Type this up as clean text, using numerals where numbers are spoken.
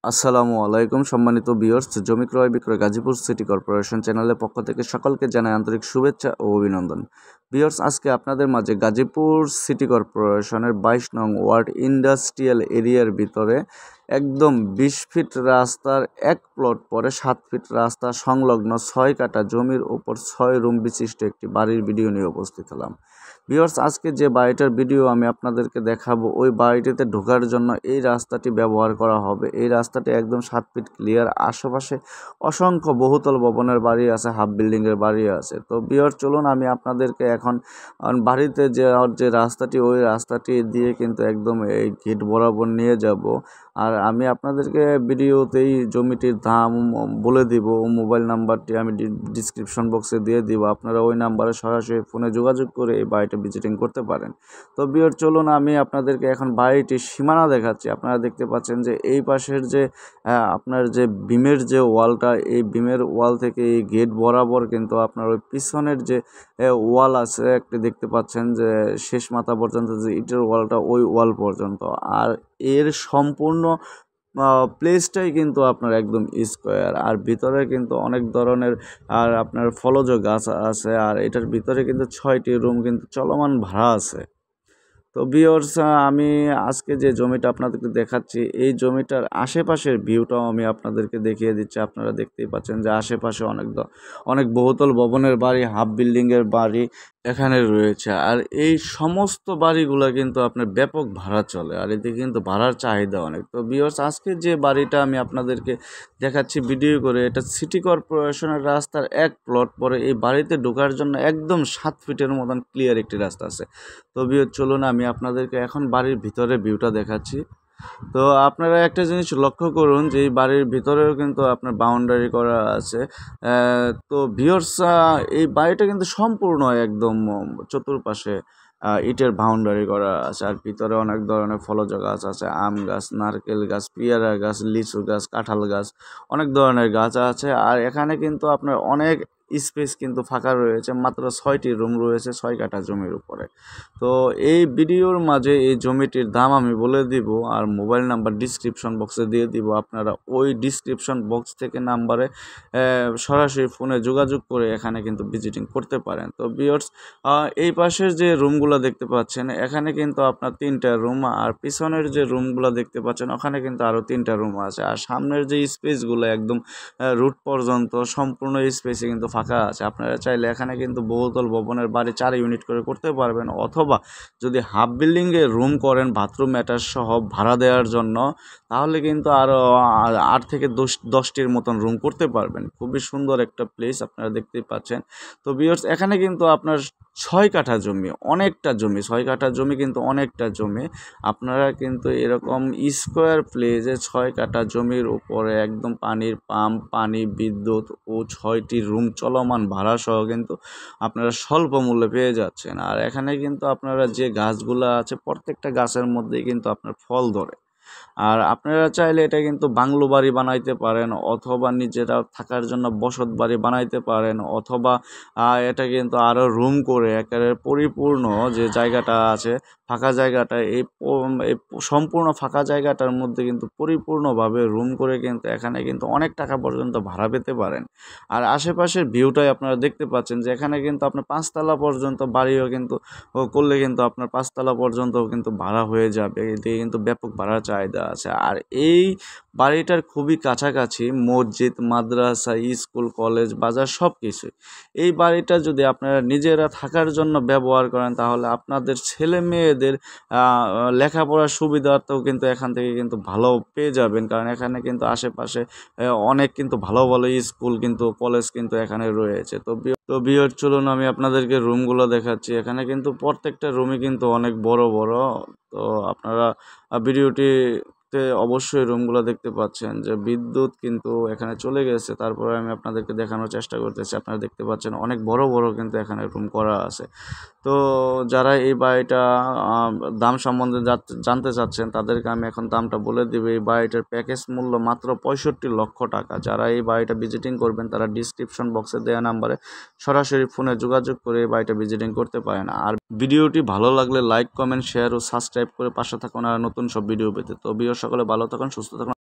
আসসালামু আলাইকুম সম্মানিত ভিউয়ার্স, জমি ক্রয় বিক্রয় গাজীপুর সিটি কর্পোরেশন চ্যানেলের পক্ষ থেকে সকলকে জানাই আন্তরিক শুভেচ্ছা ও অভিনন্দন। ভিউয়ার্স, আজকে আপনাদের মাঝে গাজীপুর সিটি কর্পোরেশনের 22 নং ওয়ার্ড ইন্ডাস্ট্রিয়াল এরিয়ার ভিতরে একদম 20 ফিট রাস্তার এক প্লট পরে 7 ফিট রাস্তা সংলগ্ন 6 কাঠা জমির উপর 6 রুম বিশিষ্ট একটি বাড়ির ভিডিও নিয়ে উপস্থিত হলাম। ভিউয়ার্স, আজকে যে বাড়িটার ভিডিও আমি আপনাদেরকে দেখাবো, ওই বাড়িটিতে ঢোকার জন্য এই রাস্তাটি ব্যবহার করা হবে। এই রাস্তাটি একদম 7 ফিট ক্লিয়ার। আশেপাশে অসংখ্য বহুতল ভবনের বাড়ি আছে, হাফ বিল্ডিংয়ের বাড়ি আছে। তো ভিউয়ার্স, চলুন আমি আপনাদেরকে এখন বাড়িতে যে রাস্তাটি, ওই রাস্তাটি দিয়ে কিন্তু একদম এই গেট বরাবর নিয়ে যাব। আর আমি আপনাদেরকে ভিডিওতেই জমিটির দাম বলে দিব। মোবাইল নাম্বারটি আমি ডিসক্রিপশন বক্সে দিয়ে দিব। আপনারা ওই নাম্বারে সরাসরি ফোনে যোগাযোগ করে এই বাড়িটা ভিজিটিং করতে পারেন। তো ভিউয়ার্স, চলুন আমি আপনাদেরকে এখন বাড়িটির সীমানা দেখাচ্ছি। আপনারা দেখতে পাচ্ছেন যে এই পাশের যে আপনার যে বিমের যে ওয়ালটা, এই বিমের ওয়াল থেকে এই গেট বরাবর কিন্তু আপনার ওই পিছনের যে ওয়াল আছে একটি দেখতে পাচ্ছেন, যে শেষ মাথা পর্যন্ত যে ইটের ওয়ালটা, ওই ওয়াল পর্যন্ত। আর এর সম্পূর্ণ প্লেসটাই কিন্তু আপনার একদম স্কোয়ার। আর ভিতরে কিন্তু অনেক ধরনের আর আপনার ফলজ গাছ আছে। আর এটার ভিতরে কিন্তু 6টি রুম কিন্তু চলমান ভাড়া আছে। তো ভিউয়ার্স, আমি আজকে যে জমিটা আপনাদেরকে দেখাচ্ছি, এই জমিটার আশেপাশের ভিউটাও আমি আপনাদেরকে দেখিয়ে দিচ্ছি। আপনারা দেখতেই পাচ্ছেন যে আশেপাশে অনেক বহুতল ভবনের বাড়ি, হাফ বিল্ডিংয়ের বাড়ি এখানে রয়েছে। আর এই সমস্ত বাড়িগুলো কিন্তু আপনার ব্যাপক ভাড়া চলে, আর এদিকে কিন্তু ভাড়ার চাহিদা অনেক। তো ভিউয়ার্স, আজকে যে বাড়িটা আমি আপনাদেরকে দেখাচ্ছি ভিডিও করে, এটা সিটি কর্পোরেশনের রাস্তার এক প্লট পরে এই বাড়িতে ঢোকার জন্য একদম 7 ফিটের মতন ক্লিয়ার একটি রাস্তা আছে। তো ভিউয়ার্স, চলুন আমি আপনাদেরকে এখন বাড়ির ভিতরে ভিউটা দেখাচ্ছি। তো আপনারা একটা জিনিস লক্ষ্য করুন যে এই বাড়ির ভিতরেও কিন্তু আপনার বাউন্ডারি করা আছে। তো ভিউয়ার্স, এই বাড়িটা কিন্তু সম্পূর্ণ একদম চতুর্পাশে ইটের বাউন্ডারি করা আছে। আর ভিতরে অনেক ধরনের ফলজ গাছ আছে, আম গাছ, নারকেল গাছ, পেয়ারা গাছ, লিচু গাছ, কাঁঠাল গাছ, অনেক ধরনের গাছ আছে। আর এখানে কিন্তু আপনার অনেক স্পেস কিন্তু ফাঁকা রয়েছে। মাত্র 6টি রুম রয়েছে 6 কাঠা জমির উপরে। তো এই ভিডিওর মাঝে এই জমিটির দাম আমি বলে দিব, আর মোবাইল নাম্বার ডিসক্রিপশন বক্সে দিয়ে দিব। আপনারা ওই ডিসক্রিপশন বক্স থেকে নাম্বারে সরাসরি ফোনে যোগাযোগ করে এখানে কিন্তু ভিজিটিং করতে পারেন। তো ভিউয়ার্স, এই পাশের যে রুমগুলো দেখতে পাচ্ছেন, এখানে কিন্তু আপনার 3টা রুম, আর পিছনের যে রুমগুলো দেখতে পাচ্ছেন ওখানে কিন্তু আরও 3টা রুম আছে। আর সামনের যে স্পেসগুলো একদম রুট পর্যন্ত সম্পূর্ণ স্পেসে কিন্তু ফাঁকা আছে। আপনারা চাইলে এখানে কিন্তু বহুতল ভবনের বাড়ি 4 ইউনিট করে করতে পারবেন, অথবা যদি হাফ বিল্ডিংয়ে রুম করেন বাথরুম অ্যাটাচ সহ ভাড়া দেওয়ার জন্য, তাহলে কিন্তু আরও 8 থেকে 10টির মতন রুম করতে পারবেন। খুবই সুন্দর একটা প্লেস, আপনারা দেখতেই পাচ্ছেন। তো ভিউয়ার্স, এখানে কিন্তু আপনার 6 কাঠা জমি, অনেকটা জমি, 6 কাঠা জমি কিন্তু অনেকটা জমি। আপনারা কিন্তু এরকম স্কোয়ার প্লেসে 6 কাঠা জমির উপরে একদম পানির পাম্প, পানি, বিদ্যুৎ ও 6টি রুম চলমান ভাড়া সহ কিন্তু আপনারা স্বল্প মূল্যে পেয়ে যাচ্ছেন। আর এখানে কিন্তু আপনারা যে গাছগুলো আছে প্রত্যেকটা গাছের মধ্যেই কিন্তু আপনার ফল ধরে। আর আপনারা চাইলে এটা কিন্তু বাংলো বাড়ি বানাইতে পারেন, অথবা নিজেরা থাকার জন্য বসত বাড়ি বানাইতে পারেন, অথবা এটা কিন্তু আরও রুম করে একেবারে পরিপূর্ণ যে জায়গাটা আছে ফাঁকা জায়গাটা, এই সম্পূর্ণ ফাঁকা জায়গাটার মধ্যে কিন্তু পরিপূর্ণভাবে রুম করে কিন্তু এখানে কিন্তু অনেক টাকা পর্যন্ত ভাড়া পেতে পারেন। আর আশেপাশের ভিউটাই আপনারা দেখতে পাচ্ছেন যে এখানে কিন্তু আপনার 5তলা পর্যন্ত বাড়িও কিন্তু করলে কিন্তু আপনার 5তলা পর্যন্ত কিন্তু ভাড়া হয়ে যাবে। এদিকে কিন্তু ব্যাপক ভাড়ার চাহিদা আছে। আর এই বাড়িটার খুবই কাছাকাছি মসজিদ, মাদ্রাসা, স্কুল, কলেজ, বাজার সব কিছুই। এই বাড়িটা যদি আপনারা নিজেরা থাকার জন্য ব্যবহার করেন, তাহলে আপনাদের ছেলে মেয়েদের লেখাপড়ার সুবিধার্থেও কিন্তু এখান থেকে কিন্তু ভালো পেয়ে যাবেন। কারণ এখানে কিন্তু আশেপাশে অনেক কিন্তু ভালো ভালো স্কুল কিন্তু কলেজ কিন্তু এখানে রয়েছে। তো ভিউয়ার্স, চলুন আমি আপনাদেরকে রুমগুলো দেখাচ্ছি। এখানে কিন্তু প্রত্যেকটা রুমই কিন্তু অনেক বড় বড়। তো আপনারা ভিডিওটিতে অবশ্যই রুমগুলো দেখতে পাচ্ছেন যে বিদ্যুৎ কিন্তু এখানে চলে গেছে। তারপরে আমি আপনাদেরকে দেখানোর চেষ্টা করতেছি। আপনারা দেখতে পাচ্ছেন অনেক বড় বড় কিন্তু এখানে রুম করা আছে। তো যারা এই বাড়িটা দাম সম্বন্ধে জানতে চাচ্ছেন, তাদেরকে আমি এখন দামটা বলে দিব। এই বাড়িটার প্যাকেজ মূল্য মাত্র 65 লক্ষ টাকা। যারা এই বাড়িটা ভিজিটিং করবেন, তারা ডিসক্রিপশন বক্সে দেওয়া নাম্বারে সরাসরি ফোনে যোগাযোগ করে এই বাড়িটা ভিজিটিং করতে পারেন। আর ভিডিওটি ভালো লাগলে লাইক, কমেন্ট, শেয়ার ও সাবস্ক্রাইব করে পাশে থাকুন আর নতুন সব ভিডিও পেতে। তো ভিউয়ার্স, সকলে ভালো থাকুন, সুস্থ থাকুন।